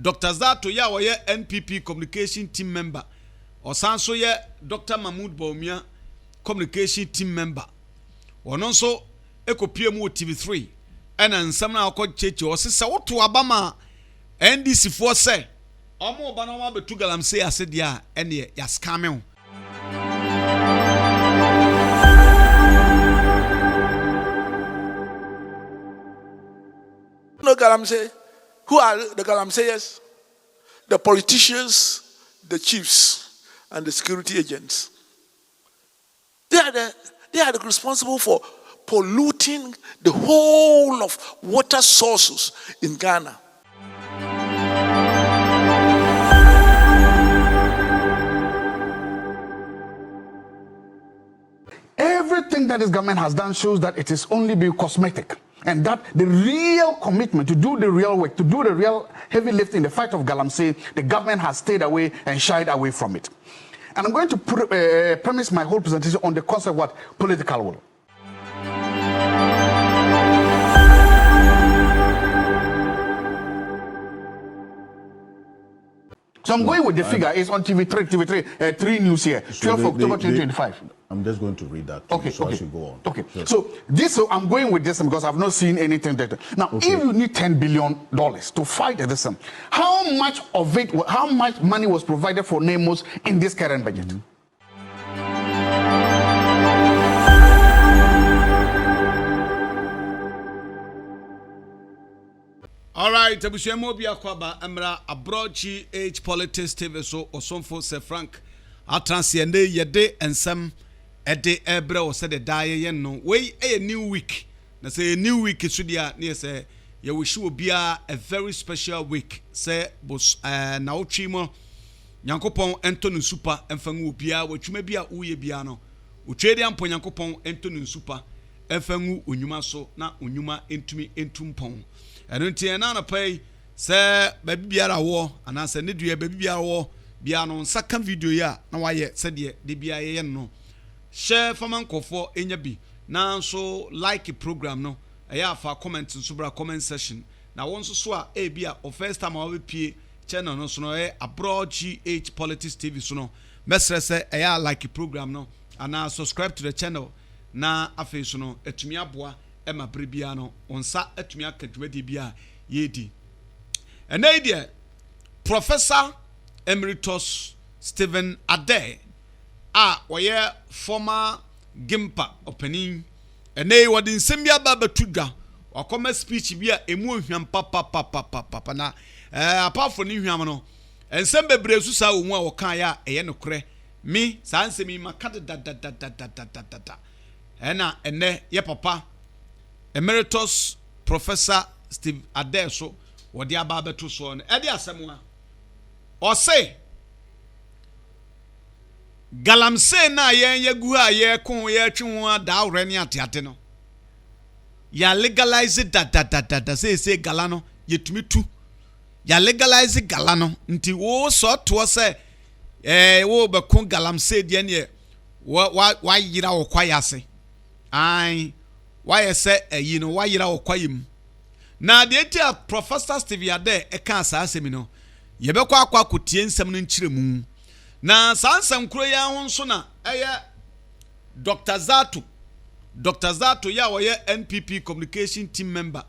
Dr. Zato ya woye NPP communication team member osanso ye Dr. Mahmoud Baumia communication team member wono nso ekopie mu TV3 ena nsam na akọ cheche osese woto abama NDC fo se omo ba na ma betu Galamsey ase dia ene ya scam. No Galamsey. Who are the Galamseyers? The politicians, the chiefs, and the security agents. They are the responsible for polluting the whole of water sources in Ghana. Everything that this government has done shows that it is only being cosmetic. And that the real commitment to do the real work, to do the real heavy lift in the fight of Galamsey, the government has stayed away and shied away from it. And I'm going to premise my whole presentation on the concept of what? Political will. So I'm going with the figure. It's on TV3, 3 news here, 12 October 2025. I'm just going to read that. Okay, so okay. I should go on. Okay. Sure. So I'm going with this because I've not seen anything that. Now, Okay. if you need $10 billion to fight this, how much of it, how much money was provided for NEMOS in this current budget? All right, Abushemo Biakwaba Emra Abrochi H Politics TV so Osonfo Se Frank Atransiende Yede and some Adei Ebre or said the die yen no way a new week. Na say a new week is near say you wish will be a very special week. Say bos na uchimo Yankopon Anthony Super and Fangu Bia which may be a uye biano. Uchedi ampo Yankopon Anthony Super and Fangu Unyuma so na Unyuma intumi intumpon. And until na pay say baby biara wo and answer need you baby biara wo biano second video ya na waye said ye de bia ye no share faman kofo enya bi na so like program no eya fa comment so bra comment section na won so a e bia o first time we pie channel no so no e abroad GH Politics TV so no mesre say eya like program no and subscribe to the channel na afi so no etumi aboa ema brebia no onsa etumi akadwadi bia yedi enai Professor Emeritus Stephen Adei oye former Gimpa opening enai wodi nsem bia ba batudwa wakoma speech bia emu ohwam papa na apart from hwam no ensem bebre su sa omu a wokan ya eye nokre mi sa nsemi makade da ena ene ye papa Emeritus Professor Steve Adei so wodi aba beto so no ede asem a o say Galamsey na ye gu a ye kon ye twi ho da awre ne atiate no ya legalize da say gala no yetumi tu ya legalize gala no nti wo so to say wo be kon Galamsey de ne wa yira wo kwayase ai why say you know why yira wo kwayim na de tia Professor Steve Adei e kan sa asemi no ye be kwa kotie nsem no nkyiremu na sansam kuro ya ho nso na eye Dr. Zato ya wo ye NPP communication team member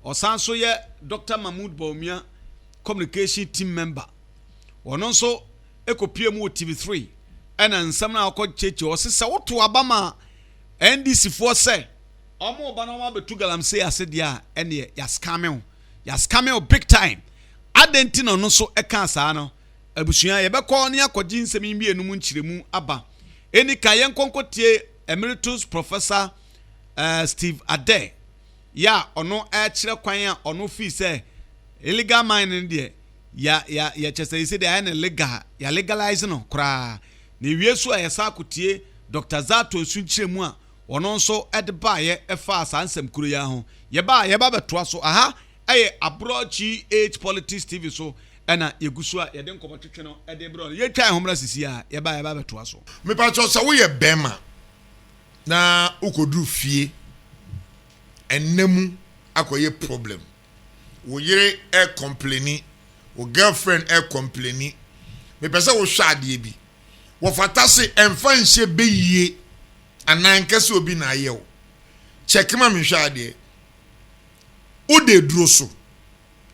osanso ye Dr. Mahmoud Baumia communication team member wono nso ekopie mu TV3 ena nsam na akọ cheche osese woto abama NDC fo se omo ba na ma betu Galamsey ase dia ene ya scam big time adenti no so eka saa no abusua ye bekọ ne akọji nsem bi enum nkyiremu aba eni ka ye nkonkotie Emeritus Professor Steve Adei ya ono kire kwan a ono fi se illegal mining de ya chese ise de na legal ya legalize no kra na wiesu a yesa akotie Dr. Zato su nkyiremu a ono nso edba ye efa asansem kuro ya ho ye ba betoa so aha eye abroad GH Politics TV so ena yegusu a ye de nkomotwetwe no ede bro ye twa homra sisi a ye ba betoa so me pa cho se wo ye bema na ukodru fie enemu akoye problem wo yire e complaini wo girlfriend complaining me pese wo hwa ade bi wo fata se emfa nhye beyie anan kese obi na aye wo check ma me hwa ade o de duro so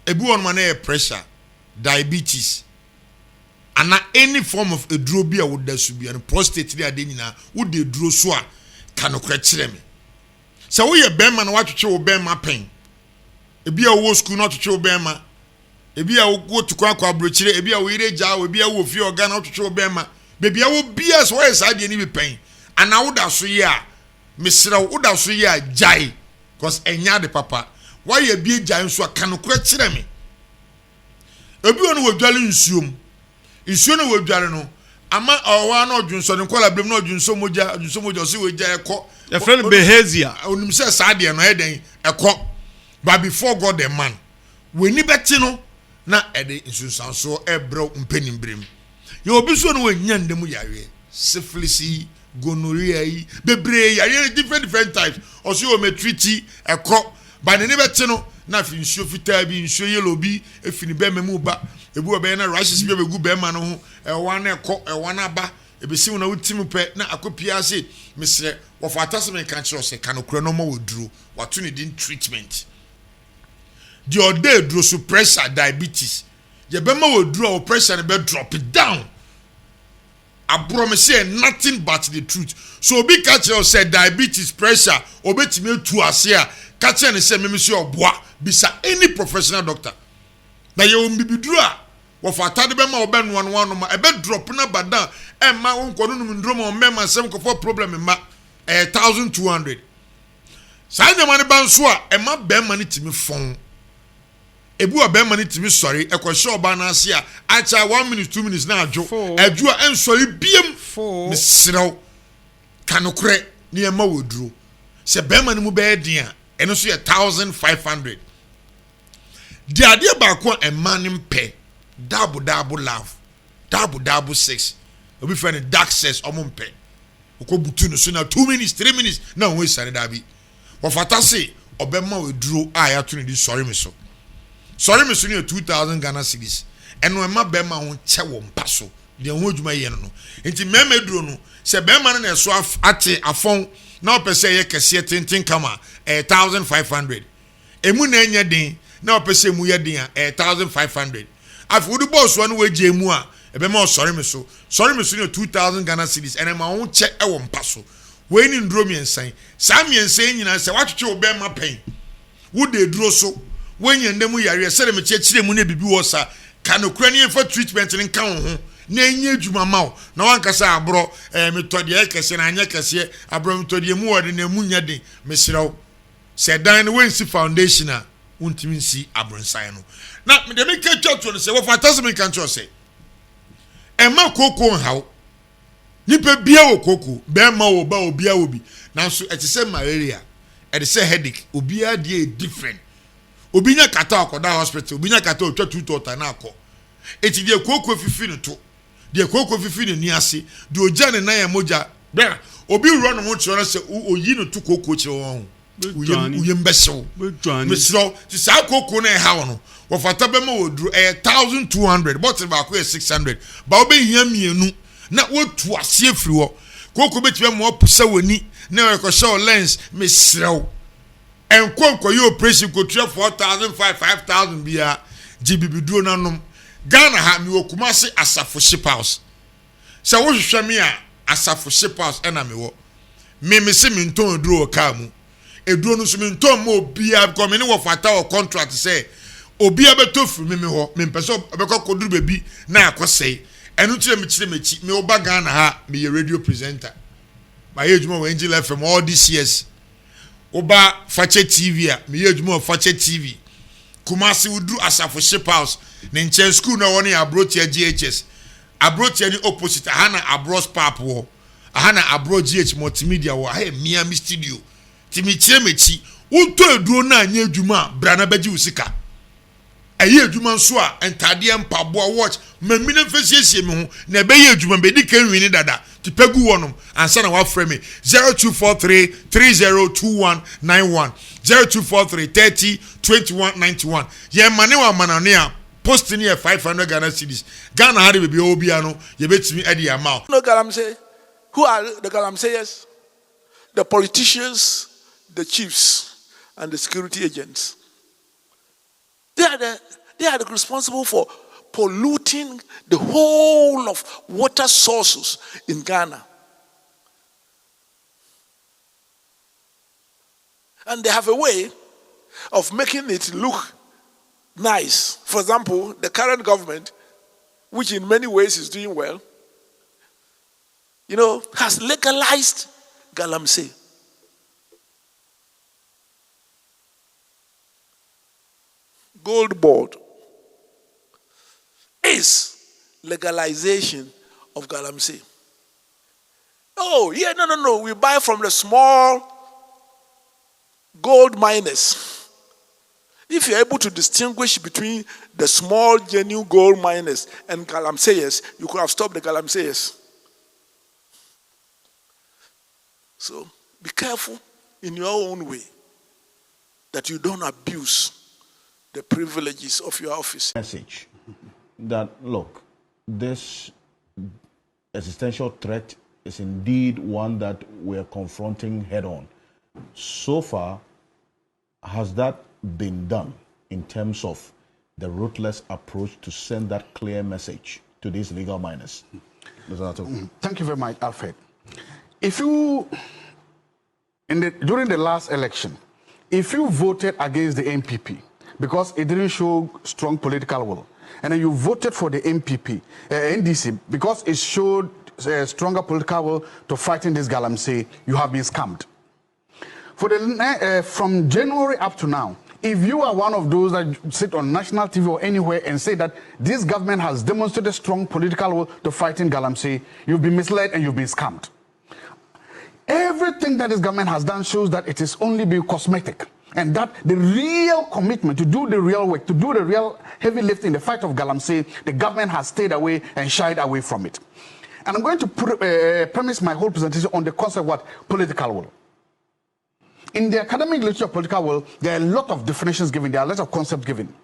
ebi won ma na pressure diabetes and any form of a duro bi a wo da su bi and prostate dey ade nyina wo de duro so a kanokra kire me se wo ye bema na watwetwe wo bema pen ebi a wo school na twetwe wo bema ebi a wo tukwa kwa brochire ebi a wo ire ja ebi a wo fi oga na twetwe wo bema bebi a wo bia so yes ade ni bi pen ana wo da so ye a mesira wo da so ye a jai cause enya de papa why ye bi jai nso a kanokra kire me ebi won wo dwale nsuom nsuo no wo dwale no ama owa na odwunso ne kola blem na odwunso moja so we ja ekọ your friend behavior onim say saade no eden ekọ but before God the man we ni beti no na ede nsunsanso ebro mpenimbrem ye obi so no wanya ndem yare syphilis gonorrhea bebre yare different types also o metriti ekọ but ni beti no na fi nsuo fitaa bi nsuo yellow bi efini be memu ba ebu obe na rashes bi obegu be ma no ho ewa na ekọ ewa na ba ebesi wona utimu pe na akopia se mesre wo fata se me kan kire se kanokura no ma woduro wato ne din treatment the ode duro so pressure diabetes ye be ma woduro o pressure ne be drop it down abro me say nothing but the truth so obi ka kire say diabetes pressure obetime atu ase a ka kire ne say me se oboa bisa any professional doctor na ye o mbibiduro a wo fata de be ma obe no no ma e be drop na badan e ma wonko no nduro ma o me ma sem ko for problem ma 1200 sa nyama ne banso a e ma be ma ne timi fon ebu obe ma ne timi sori e ko hye oba na ase a acha 1 minute 2 minutes na adwo adwo a ensori biem me serew kanokre ne e ma woduro se be ma ne mu be den a eno so ye 1500 di ade ba ko e ma ne mpe double love double sex obi friend dark sex omumpe oko butu no so na 2 minutes 3 minutes na won sare da bi wo fata se obema we duro a ya to ne di sorry me so ne 2000 Ghana cedis eno e ma be ma ho che wo mpa so de ho adwuma ye no enti meme duro no se be ma na so ate afon na opese ye kese tenten kama 1500 emu na enya den na opese mu ye den a 1500 afu du boss one we je mu a ebe ma sorry me so ne 2000 Ghana cedis ene ma ho che e wo mpa so we ni nduro miensan sa miensan nyina se watwetwe obe ma pen wo de duro so wenye ndemu yare se me chechire mu na bibi wo sa kanokura ne fa treatment ne kan ho na enye adwuma ma wo na wankasa abro metode e kese na anya kese abro metode mu wode na mu nya den mesiraw se dan ne wensi foundation a untimi nsi abronsan no na me de me ka twato no se wo fantasy me kan twa se e ma koko hawo nipa bia wo koko be ma wo ba obia wo bi nanso e te se malaria e de se headache obia de different obinya kata akoda hospital obinya kata otwa tuto na akọ eti de koko fifi no to de koko fifi no ni ase de oja ne na ya moja bra obi ro no mo chiro se oyi no to koko chiro won uye mbesho mesro ti sa koko na ha wono wo fata be ma woduru 1200 but ba ko 600 ba obe hia mienu na wotu ase afiri wo koko betime mo pusa woni na e ko show lens mesro enkonko yo operation ko 4000 5000 bia gbbiduro nanom Ghana ha mi okuma se asafo ship house se wo hwehwe me a asafo ship house ena me wo me se me nton duro ka mu eduro no so me nton mo bia ko me ne wo fata o contract say obi abeto firi me ho me pese obekọ koduru bebi na akosei enu kire mechi me oba Ghana ha me ye radio presenter my age mo Angel FM all these years oba Fache TV a me ye adwuma Fache TV Kumasi udru asafo ship house ne nchen school na woni abrotia GHS abrotia ni opposite hana abros pap wo hana abro GH multimedia wo ha Miami studio timi kire mechi unto eduro na anya adwuma bra na beji usika aye adwuma nso a entade empabo watch mamine fesiesie me ho na be ye adwuma be di kan wini dada tipegu wonom ansa na wa frame me 0243 302191 0243 302191 ye mane wa manane a posting here 500 Ghana cedis. Ghana had to be Obiano, you bet me Eddie amount. No Galamsey. Who are the Galamseyers? The politicians, the chiefs, and the security agents. They are the responsible for polluting the whole of water sources in Ghana. And they have a way of making it look nice. For example, the current government, which in many ways is doing well, has legalized Galamsey. Gold board is legalization of Galamsey. Oh, yeah, no. We buy from the small gold miners. If you're able to distinguish between the small genuine gold miners and Galamseyers, you could have stopped the Galamseyers. So be careful in your own way that you don't abuse the privileges of your office. Message that, look, this existential threat is indeed one that we're confronting head on. So far, has that been done in terms of the ruthless approach to send that clear message to these legal miners? Thank you very much, Alfred. If you, during the last election, if you voted against the MPP because it didn't show strong political will, and then you voted for the NDC because it showed stronger political will to fighting this Galamsey, you have been scammed. For from January up to now, if you are one of those that sit on national TV or anywhere and say that this government has demonstrated strong political will to fighting Galamsey, you've been misled and you've been scammed. Everything that this government has done shows that it is only being cosmetic, and that the real commitment to do the real work, to do the real heavy lifting in the fight of Galamsey, the government has stayed away and shied away from it. And I'm going to premise my whole presentation on the concept of what? Political will. In the academic literature of political will, there are a lot of definitions given, there are a lot of concepts given.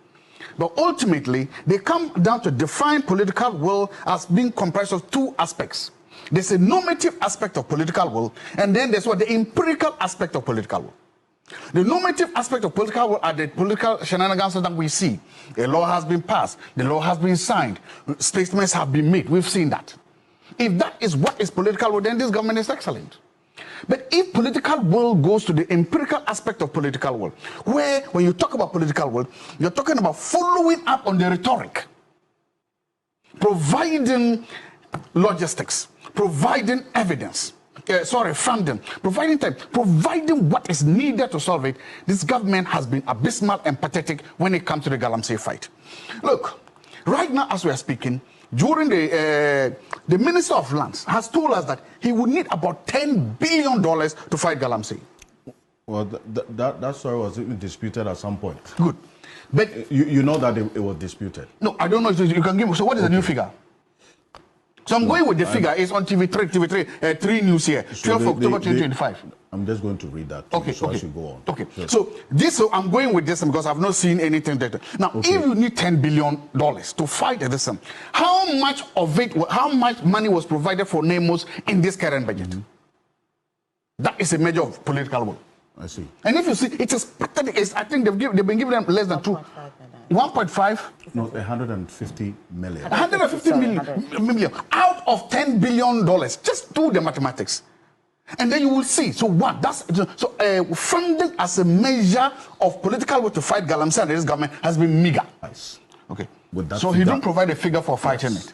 But ultimately, they come down to define political will as being comprised of two aspects. There's a normative aspect of political will, and then there's what the empirical aspect of political will. The normative aspect of political will are the political shenanigans that we see. A law has been passed, the law has been signed, statements have been made, we've seen that. If that is what is political will, then this government is excellent. But if political will goes to the empirical aspect of political will, where when you talk about political will, you're talking about following up on the rhetoric, providing logistics, providing evidence, funding, providing what is needed to solve it. This government has been abysmal and pathetic when it comes to the Galamsey fight. Look, right now as we are speaking, during the Minister of Lands has told us that he would need about $10 billion to fight Galamsey. Well, that story was disputed at some point. Good. But you know that it was disputed. No, I don't know. You can give me. So what is the new figure? So I'm going with the figure. It's on TV3, 3 News here, 12 October 2025. I'm just going to read that. Okay, so okay. I should go on. Okay. Sure. So I'm going with this because I've not seen anything that. Now, if you need $10 billion to fight this, how much of it, how much money was provided for NEMOS in this current budget? That is a measure of political will. I see. And if you see, it is pathetic. I think they've been giving them less than 1.5? No, 150 million. 150 million out of $10 billion. Just do the mathematics. And then you will see. So what? Funding as a measure of political will to fight Galamsey and this government has been meager. Nice. Okay. With that so he didn't provide a figure for fighting it.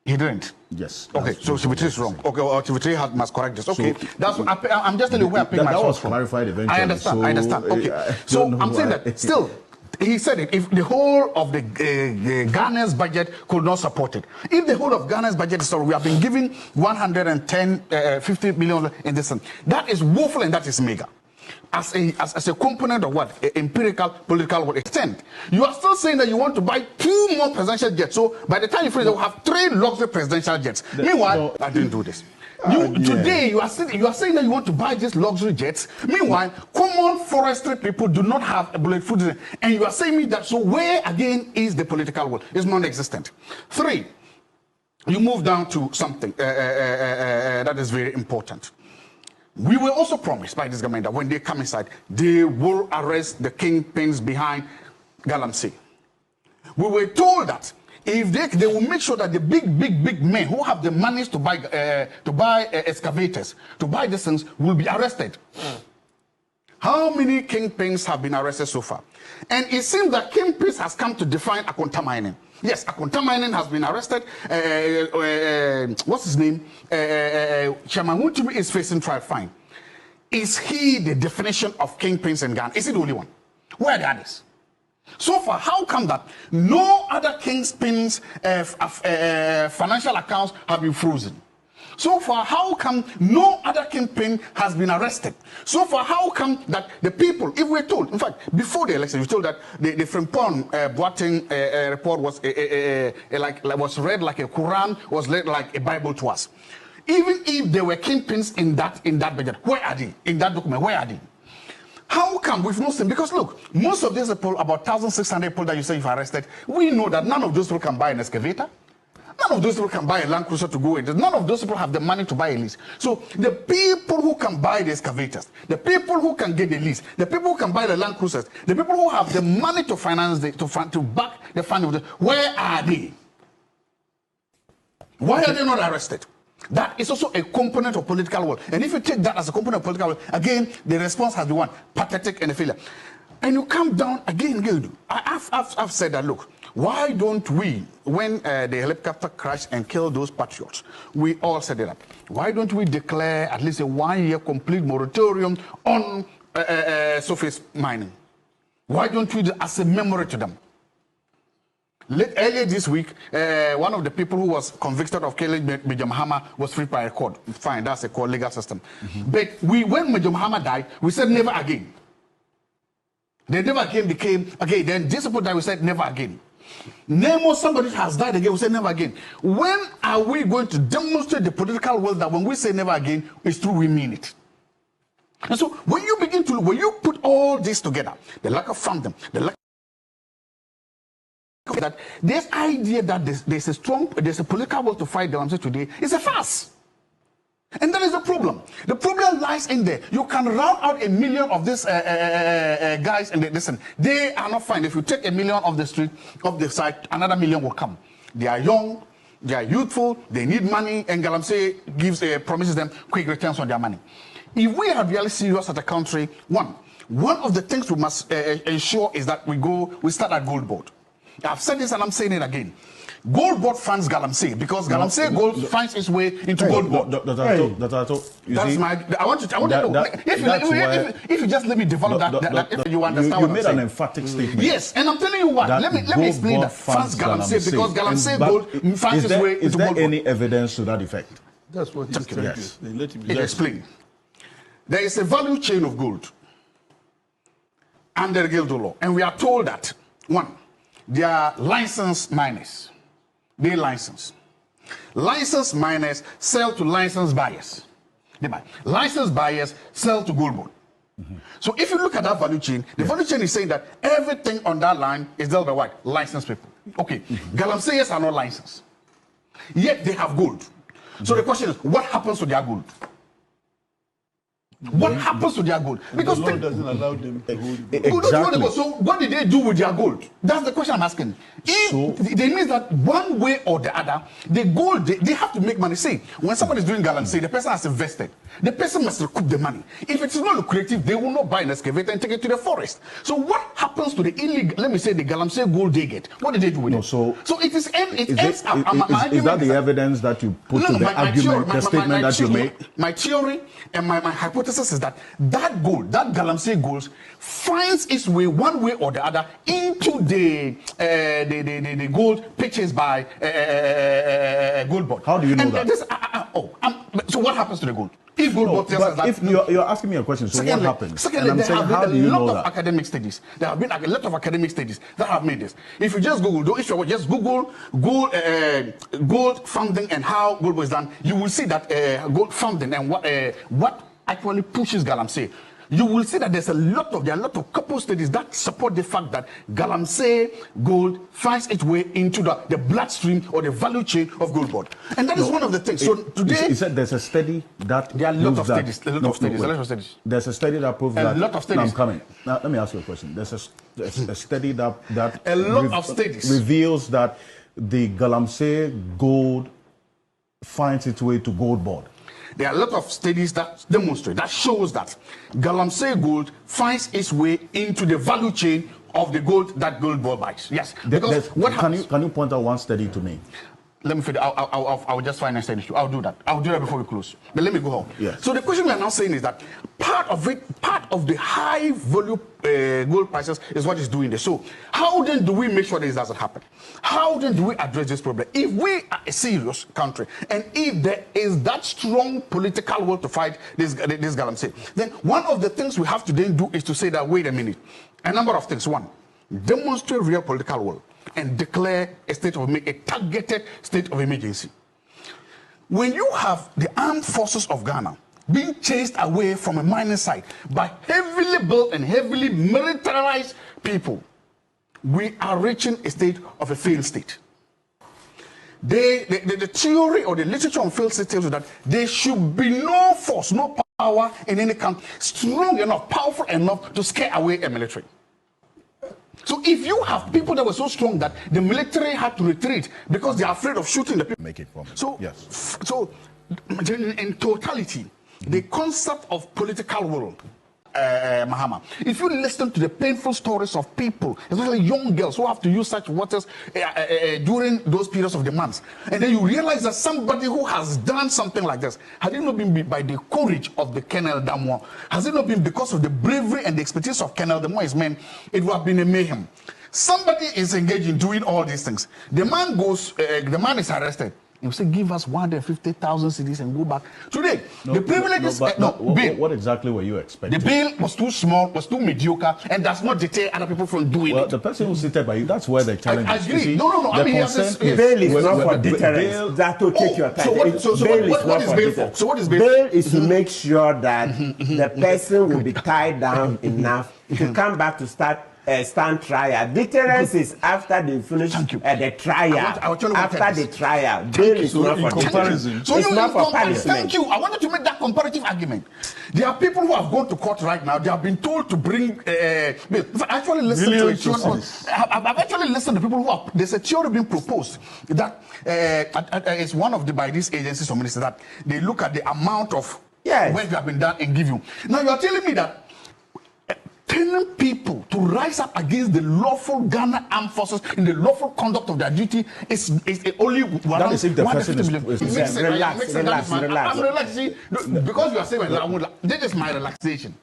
He didn't. Yes. Okay. So TV3 is wrong. Okay. Or TV3 must correct this. Okay. I'm just telling you where I picked my source from. That was clarified eventually. I understand. I understand. Okay. So I'm saying that still. He said it, if the whole of the Ghana's budget could not support it. If the whole of Ghana's budget is we have been giving 50 million in this. That is woeful and that is mega. As a component of what? Empirical political extent. You are still saying that you want to buy 2 more presidential jets. So by the time you finish, you will have 3 luxury presidential jets. Meanwhile, I didn't do this. Today you are saying that you want to buy these luxury jets. Meanwhile, common forestry people do not have a bulletproof vest. And you are saying me that, so where again is the political will? It's non-existent. 3, you move down to something that is very important. We were also promised by this government that when they come inside, they will arrest the kingpins behind Galamsey. We were told that if they will make sure that the big men who have the money to buy excavators, to buy these things, will be arrested. How many kingpins have been arrested so far? And it seems that kingpins has come to define Akonta mining. Yes, Akonta mining has been arrested. What's his name? Chairman Wuntumi is facing trial fine. Is he the definition of kingpins in Ghana? Is he the only one? Where are the others? So far, how come that no other kingpins' financial accounts have been frozen? So far, how come no other kingpin has been arrested? So far, how come that the people, if we're told, in fact, before the election, we told that the Frimpong Boateng report was was read like a Quran, was read like a Bible to us. Even if there were kingpins in that budget, where are they? In that document, where are they? How come we've not seen? Because look, most of these people, about 1,600 people that you say you've arrested, we know that none of those people can buy an excavator. None of those people can buy a Land Cruiser to go in. None of those people have the money to buy a lease. So the people who can buy the excavators, the people who can get the lease, the people who can buy the Land Cruisers, the people who have the money to finance to back the funding, where are they? Why are they not arrested? That is also a component of political will. And if you take that as a component of political will, again, the response has been one, pathetic and a failure. And you come down again, I've said that, look, why don't we, when the helicopter crashed and killed those patriots, we all set it up. Why don't we declare at least a 1-year complete moratorium on surface mining? Why don't we, as a memory to them? Earlier this week, one of the people who was convicted of killing Major Mahama was freed by a court. Fine, that's a court legal system. But when Major Mahama died, we said never again. They never again became, okay, then this people died, we said never again. Name or somebody has died again, we say never again. When are we going to demonstrate the political will that when we say never again, it's true, we mean it? And so when you put all this together, the lack of funding, the lack of that, this idea that there's a political will to fight Galamsey today is a farce. And that is the problem. The problem lies in there. You can round out 1 million of these guys and listen, they are not fine. If you take 1 million off the street, off the side, another 1 million will come. They are young, they are youthful, they need money, and Galamsey promises them quick returns on their money. If we are really serious as a country, one of the things we must ensure is that we start at Gold Board. I've said this and I'm saying it again. Gold Board funds Galamsey because Galamsey gold finds its way into Gold Board. I want to know. If you just let me develop that, you understand what I'm saying. You made an emphatic statement. Yes, and I'm telling you what. Let me explain that funds Galamsey because Galamsey gold finds its way into Gold Board. Is there any evidence to that effect? That's what he's telling you. Let him explain. There is a value chain of gold under the Guild law, and we are told that one, they are licensed miners. They license. Licensed miners sell to licensed buyers. They buy. Licensed buyers sell to Gold Board. So if you look at that value chain, the value chain is saying that everything on that line is dealt by what? Licensed people. Okay, Galamseyers are not licensed. Yet they have gold. So the question is, what happens to their gold? What happens to their gold? Because the law doesn't allow them to hold gold. Exactly. So what did they do with their gold? That's the question I'm asking. They mean that one way or the other, the gold, they have to make money. See, when somebody is doing Galamsey, the person has invested. The person must recoup the money. If it is not lucrative, they will not buy an excavator and take it to the forest. So what happens to the illegal, let me say, the Galamsey gold they get? What did they do with it? So it ends up. Is that the evidence that you put to the argument, the statement that you made? My theory and my hypothesis is that gold, that Galamsey gold, finds its way one way or the other into the gold purchased by Gold Board. How do you know that? So what happens to the gold? If Goldberg tells us that, if you're asking me a question, so what happened? Secondly, and I'm saying, how do you know that? Academic studies. There have been a lot of academic studies that have made this. If you just Google, if you just Google gold funding and how gold was done, you will see that gold funding and what actually pushes Galamsey. You will see that there are a lot of couple studies that support the fact that Galamsey gold finds its way into the bloodstream or the value chain of gold board. And that is one of the things. So today, you said there's a study that there are a lot of studies. A lot of studies. There's a study that proves that. A lot of studies. No, I'm coming. Now, let me ask you a question. There's a study that a lot of studies reveals that the Galamsey gold finds its way to gold board. There are a lot of studies that demonstrate, that shows that Galamsey gold finds its way into the value chain of the gold that gold board buys. Yes. Because what happens? Can you point out one study to me? Let me finish. I'll just find a study. I'll do that. I'll do that before we close. But let me go home. Yes. So the question we are now saying is that part of the high volume gold prices is what is doing this. So how then do we make sure this doesn't happen? How then do we address this problem? If we are a serious country and if there is that strong political will to fight this Galamsey, then one of the things we have to then do is to say that, wait a minute, a number of things. One, demonstrate real political will and declare a targeted state of emergency. When you have the armed forces of Ghana being chased away from a mining site by heavily built and heavily militarized people, we are reaching a state of a failed state. The theory or the literature on failed state tells you that there should be no force, no power in any country strong enough, powerful enough to scare away a military. So if you have people that were so strong that the military had to retreat because they are afraid of shooting the people. Make it for me. So, yes. So in totality, the concept of political will, Mahama, if you listen to the painful stories of people, especially young girls who have to use such waters during those periods of the months, and then you realize that somebody who has done something like this, had it not been by the courage of the Colonel Damois, has it not been because of the bravery and the expertise of Colonel Damois' men, it would have been a mayhem. Somebody is engaged in doing all these things. The man goes, the man is arrested. You say, give us 150,000 cedis and go back. Today, the privileges... What exactly were you expecting? The bill was too small, was too mediocre, and does not deter other people from doing it. The person who seated by you, that's where the challenge is. I agree. No. I mean, bail is not for deterrence. That will take your time. What is bail for? So what is bail? Bail is to make sure that the person will be tied down enough to come back to stand trial. Deterrence is after they finish the trial. After the trial, bail is not for comparison. So it's not for punishment. Thank you. I wanted to make that comparative argument. There are people who have gone to court right now. They have been told to bring. I've actually listened to it. I've actually listened to people who have. There's a theory being proposed that it's one of by these agencies or ministers that they look at the amount of work that have been done and give you. Now you are telling me that telling people to rise up against the lawful Ghana armed forces in the lawful conduct of their duty is only one. That is if the person is relax. I'm relaxing because you are saying this is my relaxation.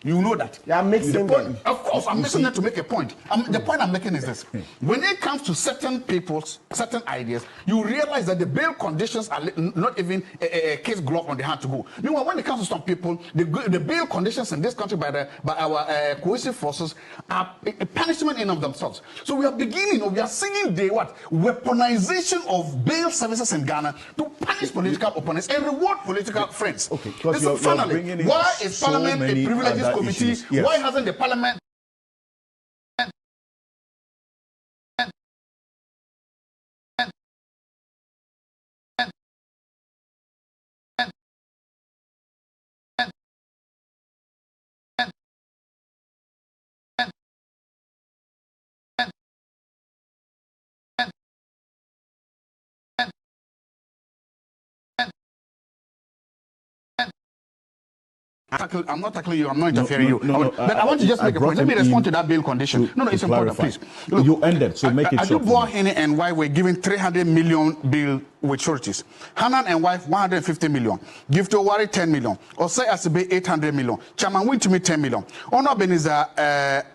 You know that. You are mixing them. Of course, I'm mixing it to make a point. The point I'm making is this. When it comes to certain people's, certain ideas, you realize that the bail conditions are not even a case glove on the hand to go. Meanwhile, when it comes to some people, the bail conditions in this country by our coercive forces are a punishment in of themselves. So we are seeing the weaponization of bail services in Ghana to punish political opponents and reward political friends. Okay, because finally, why is Parliament a privileged committee? Yes. Why hasn't the Parliament I'm not tackling you. I'm not interfering you. But I want to just make a point. Let me respond to that bail condition. No, it's important, please. Look, you ended, so make it short. Adei and wife were given 300 million bail with sureties. Hanan and wife 150 million. Give to Wari 10 million. Osei Asibe 800 million. Chairman win to me 10 million. Honor Beniza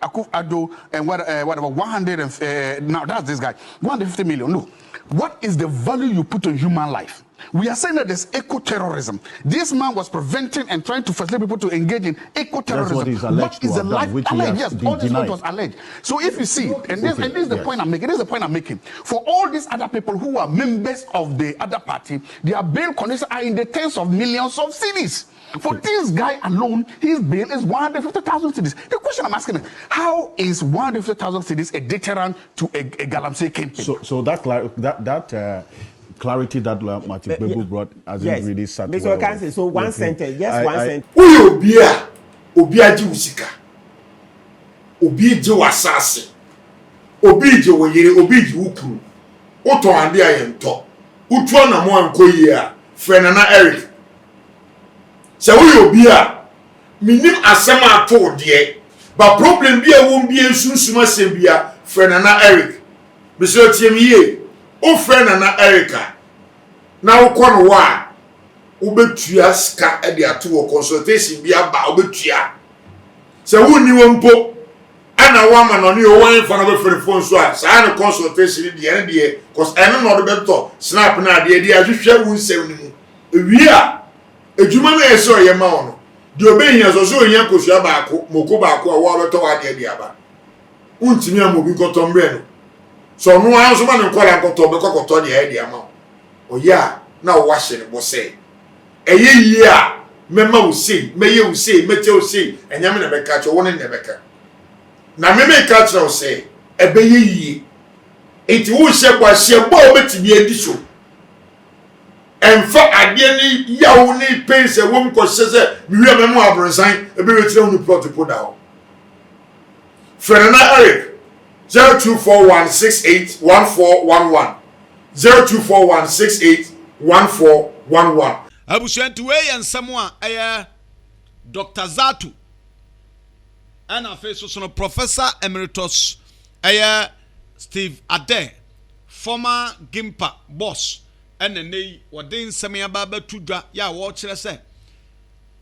Akuf Ado and whatever 100 now that's this guy 150 million. Look, what is the value you put on human life? We are saying that there's eco-terrorism. This man was preventing and trying to facilitate people to engage in eco-terrorism. That's what is alleged to have done, which alleged, he yes, has all been this denied. was alleged. So if you see, and this is the point I'm making, this is the point I'm making. For all these other people who are members of the other party, their bail conditions are in the tens of millions of cedis. For this guy alone, his bail is 150,000 cedis. The question I'm asking is, how is 150,000 cedis a deterrent to a Galamsey campaign? So that clarity that Martin Bebu brought hasn't really sat Mr. well. Okansi, so one sentence, just one sentence. Obi aji usika. Obi je wasase. Obi je woyere, obi je ukuru. Oto ande ayento. Utuo na mo anko yi a, Frenana Eric. Se wo obi a minim asem ato de, ba problem bi a won bi ensunsum asem bi a Frenana Eric. Mr. Tiemiye, o Frenana Erica. Na wo kono wa ubetua ska e de ato wo consultation bi aba ubetua. Se wo ni wo mpo ana wa ma no ne o wan fa na be free phone so a sa na consultation de ene de cause ene no de beto snap na de ahwehwe wo nsem ni mu ewie a ejuma na eso ye ma ono de obehia so yen kosua baako moko baako a wo beto wa de aba untimi amobi koto mbre no so no an so ma ne kola koto be koto de ama o ya na wo wahye ne bo se eye yi a mema wo sei meye wo sei mete wo sei enyame na beka cho woni ne beka na meme ka cho sei ebe ye yi enti wo hye kwa hye bo obetimi adi so emfa ade ni yawo ni pense wo mko hye miwe memo abronsan ebe wetire wo ni protocol da ho Frenana Eric 0241681411 0241681411 Abusuantu we yansam a eye Dr. Zatu ana face so no Professor Emeritus eye Steve Adei former Gimpa boss ene nei wode nsam ya baba tudwa ya wo kire se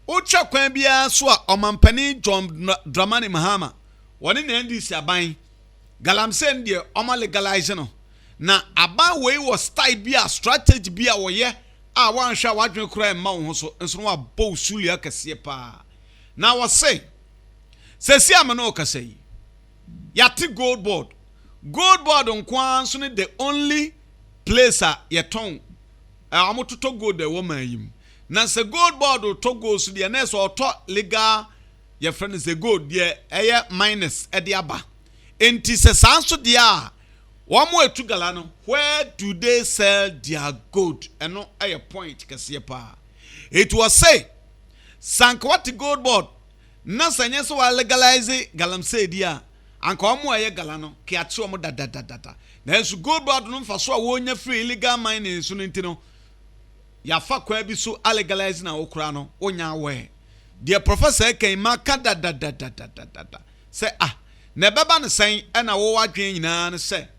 ucha kwan bia so a omampani John Dramani Mahama woni na NDC aban Galamsey ndie oma legalize no na aban we was style bia strategy bia wo ye a wan hwa wadwen kura ma wo so nso no abo usuli akase pa na wo say sesi amana okase yati gold board nkwan so ne the only place a yeton amototo gold e wo mayim na se gold board to go so de na so to legal ye friend is the gold de eye minus e de aba enti se sanso de a one more to Galano, where do they sell their gold? And no a point, Cassia. It was say, Sankwati gold board, Nasanya so legalize Galamsey dia, and come where Galano, Kiachuamo da. There's gold board no for so one free illegal mining sunintino. Ya fuck where be so legalizing our crano, on your way. Dear Professor came maka da. Say, Nebaban saying, and I will watch say.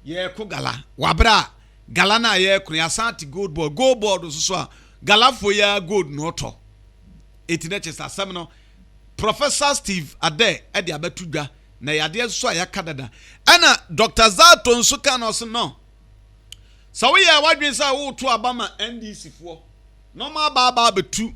Ye ko gala wabra gala na ye kun ya santi gold board so a gala fo ya gold no to etineches asem no Professor Steve Adei e de abatudwa na yade so a ya kadada ana Dr. Zato nso ka no so no so we ya wadwen sa wo to abama NDC fo no ma ba betu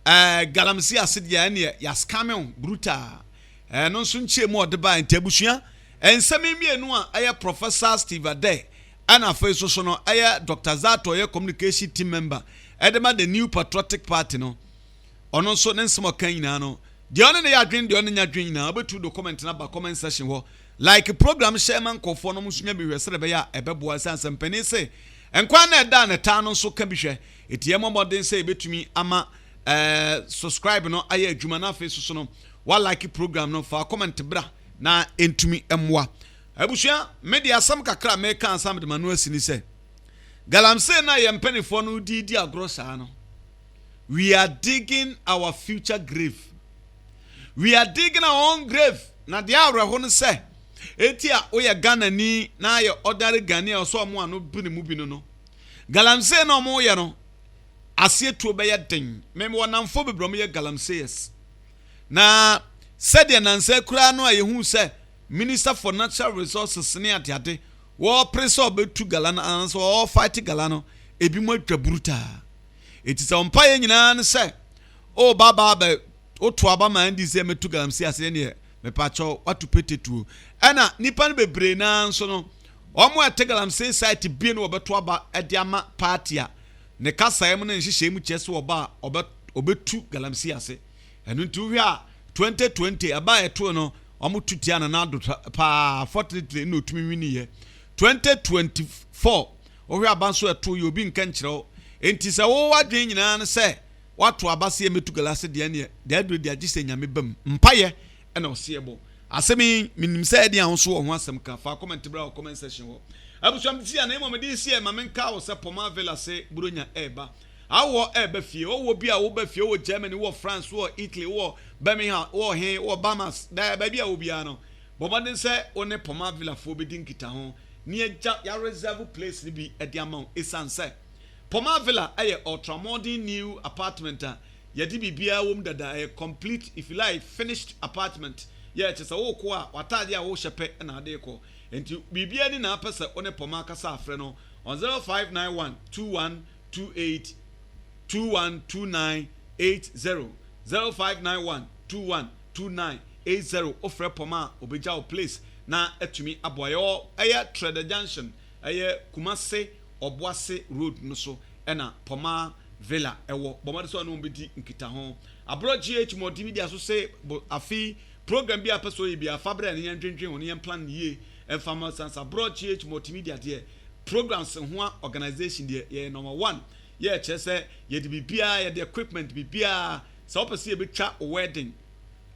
Galamsey asede ya ne ya scamming brutal no nso nchie mu odeba ntabusua ensemi mienu a aye Professor Steve Adei ana face so no aye Dr. Zato ye communication team member edema the New Patriotic Party no ono so nensemo kan nyina no de ono ne yadwen de ono nyadwen nyina obetu do comment na ba comment section ho like program shareman kofo no musunya bi hwesere be ya ebeboa sansan pani se enkwa na eda na ta no so ka bi hwe etie momodin se ebetumi ama subscribe no aye adwuma na face so no wa like program no fa comment bra na entumi emwa abusua media sam kakra me kan sam de manu asini se Galamsey na ye mpanifo no di agrosa no we are digging our future grave, we are digging our own grave na dia awreho no se etia oye Ghana ni na ye ordinary Ghanaian so mo anu bi ne mu bi no Galamsey no mo ye no ase tuo be ye den me wonamfo bebrom ye Galamseyers na said the nanse kura no ayehu se Minister for Natural Resources ne atiade wo preso betu galano anso wo fight galano ebi mo atwa bruta eti se ompa ye nyina ne se o baba ba o to aba man di se metu Galamsey ase ne me pa cho watu petetu ena nipa ne bebre na nso no omo ate Galamsey site bi no obeto aba ede ama party a ne kasa em ne nhihye mu kyese oba obetu Galamsey ase enu ntu hwe a 2020 aba eto no omo tutia na na do pa fortunately no tumi wini ye 2024 ohwe abanso eto ye obi nka nkyerɛ enti se wo wadwen nyina ne se watu abase emetu Galamsey de ne de aduro de agise nyame bam mpaye ena osiebo asemi minim se de ahoso ho asem ka fa comment bra comment section ho abusuam ti ana imo de sie ma menka wo se Poma Villa se buronya eba awo eba fie wo bi a wo ba fie wo Germany wo France wo Italy wo Birmingham wo he wo Bahamas da ba bi a wo bia no bomaden se one Poma Villa fo be dinkita ho ni eja ya reserve place ni bi e de amount esanse Poma Villa aye ultramodern new apartment ya di bibia wom dada a complete if you like finished apartment yeah it is a wo ko a watade a wo hyepe na ade ko enti bibia ni na apesa one Poma kasa afre no on 0591 2128 212980 0591 212980 ofre Poma obeja o place na etumi aboyo eye Trader Junction eye Kumase Obuase road no so ena Poma Villa ewo bomade so no mbedi nkita ho abro GH multimedia so say afi program bi apeso yi bi afabra ne yentwentwen ho ne plan ye enfama sans abro GH multimedia de programs ho organization de ye number 1 ye chese ye de bibia ye de equipment bibia so opese ye betwa wedding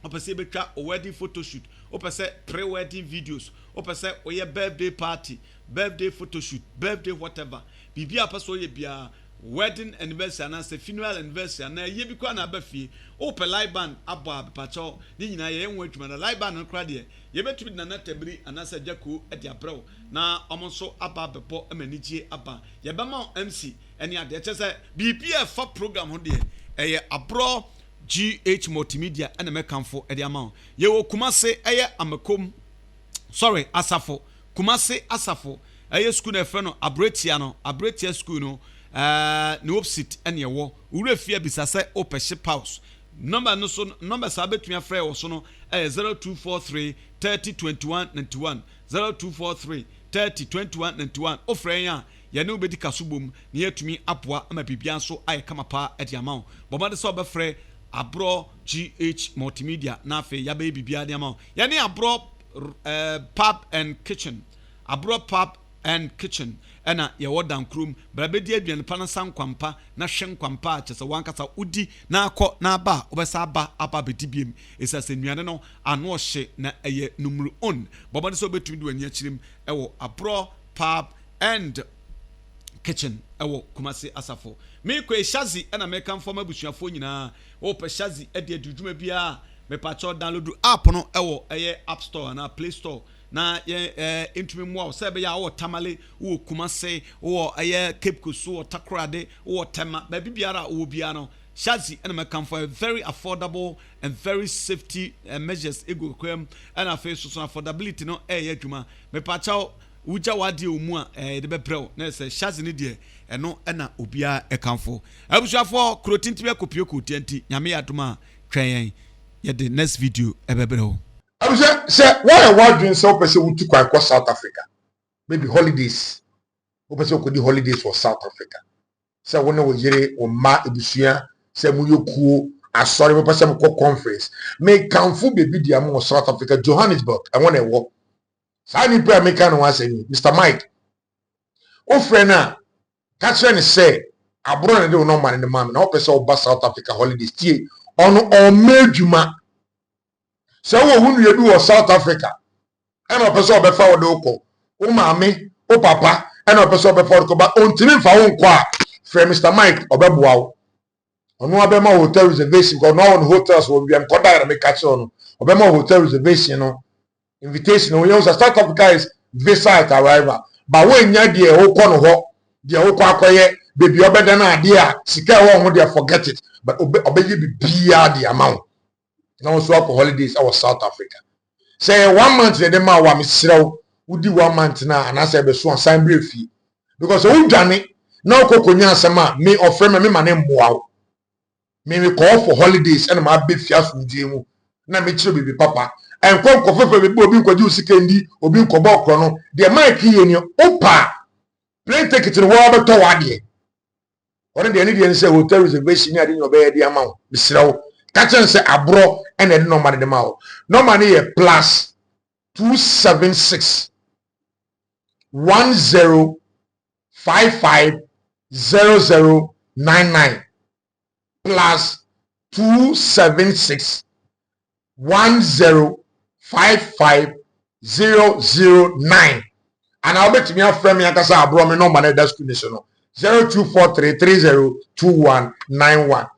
opese ye betwa wedding photo shoot opese pre-wedding videos opese oye birthday party birthday photo shoot birthday whatever bibia apeso ye bia wedding anniversary and as a funeral anniversary na ye bi kwa na abafie ope live band abo abacho ni nyina ye enwo adwuma na live band no kra de ye betumi na natabiri anasa jako e de abrawo na omonso aba bebo amanigye aba ye bema MC eni ade che BPF for program ho de eye abro GH multimedia ena mekanfo e de ama ye wo Kumase eye amakom sorry asafo Kumase asafo eye school na fe no abretia school no no opposite ene wo ure fia bisase opehye house number no so number sa betumi afre wo so no 0243 302191 0243 302191 ofre ya ya ne obedi kasubom ne yatumi apoa ama bibia so aye kama pa e dia ma bomade so obefre abro GH multimedia na afi ya be bibia dia ma ya ne abro pub and kitchen abro pub and kitchen ena ye wodan krum brabedi aduane pa na sankwampa na hwenkwampa chese wankasa udi na akọ na aba obesa aba bedibiem esase nuane no ano hye na eye numru on bobade so betumi de wani achirim ewo abro pub and kitchen ewo Kumase asafo me ko eshazi ena me kan forma busuafo nyina wo pe shazi e de aduduma bia me pa cho download app no ewo eye app store na play store na intumi mo se be ya wo tamale wo Kumase wo eye Cape Coast wo Takoradi wo Tema ba bibiara wo bia no shazi and me come for a very affordable and very safety measures ego kwem and face so affordability no adwuma me pa cha uja wadi omu a de bebrɛw na se shazi ne de eno na obia ekamfo abusuafo krotinti akopie kotianti nyame adoma twen ye the next video ebebrɛw say why doing so person who took across South Africa maybe holidays who person could do holidays for South Africa say when we yere o ma ebusua say mu yokuo asori we person ko conference me kanfo baby dia mo South Africa Johannesburg I want to work say ni pre American one say Mr. Mike o friend na catch any say abro na de no man in the man na person o ba South Africa holidays tie ono o medjuma so who you do South Africa and a person be for doko o maame o papa and a person be for ko ba ontimi fa won kwa from Mr. Mike obeboa ono abema hotel reservation because no one hotels will be encoder me catch on obema hotel reservation no invitation no you South Africa is visa at arrival but when nya de o ko no ho de o ko akoye baby obeda na ade a sika wo ho de forget it but obeyi bibia the amount now so for holidays I was South Africa. Say 1 month the ma wa misrew udi 1 month na and I say be so sign brief because who done it na okokonya asema me offer me ma ne mboa me call for holidays and ma be fia sundie mu na me chiro bibi papa enko fefe be obi nkwaji usikendi obi nkoba okro no de mic ye ni opa plane ticket no wa beto wade ore de ni de say hotel reservation ni ade ni obe de ama wo bisirawo ka chen say abro and de no ma de ma wo no ma ni ye plus 276 10550099 plus 276 10550009 and I'll bet me a friend me akasa abro me number na that school nation 0243302191